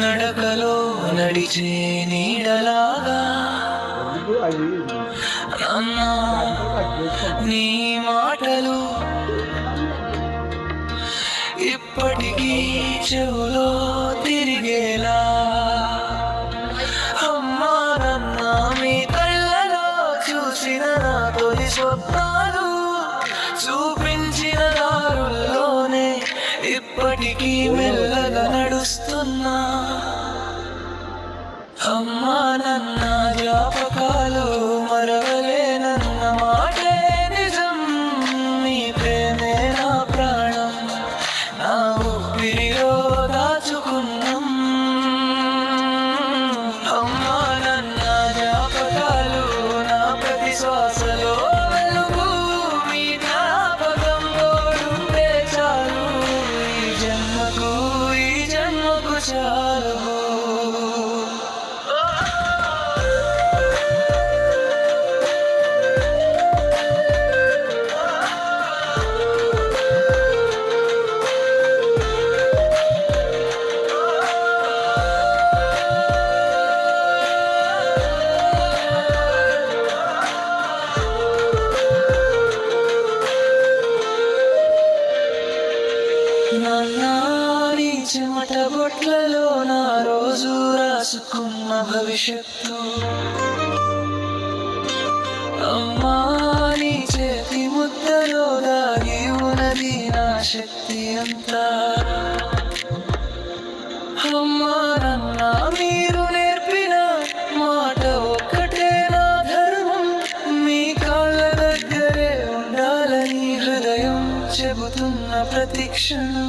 నడకలో నడిచే నీడలాగా అన్నా నీ మాటలు ఇప్పటికీ చెవులో తిరిగేలా అమ్మా నన్న మీ కళ్ళలో చూసిన నా తొలి స్వప్నాలు చూపించిన దారుల్లోనే ఇప్పటికీ మెల్లగా నడుస్తున్నా అమ్మా నన్న జ్ఞాపకాలు మరవలేనన్న మాటే నిజం మీ ప్రేమే నా ప్రాణం నా ఊపిరిలో దాచుకున్నాం అమ్మా నన్న జ్ఞాపకాలు నా ప్రతి శ్వాసలో వెలుగు మీ జ్ఞాపకం తోడుంటే చాలు ఈ జన్మకు చాలు నాని చెమట బొట్లలో నా రోజు రాసుకున్న భవిష్యత్తు అమ్మా నీ చేతి ముద్దలో దాగి ఉన్నది నా శక్తి అంతా అమ్మా నన్న మీరు నేర్పిన మాట ఒక్కటే నా ధర్మం మీ కాళ్ళ దగ్గరే ఉండాలని హృదయం చెబుతున్న ప్రతి క్షణం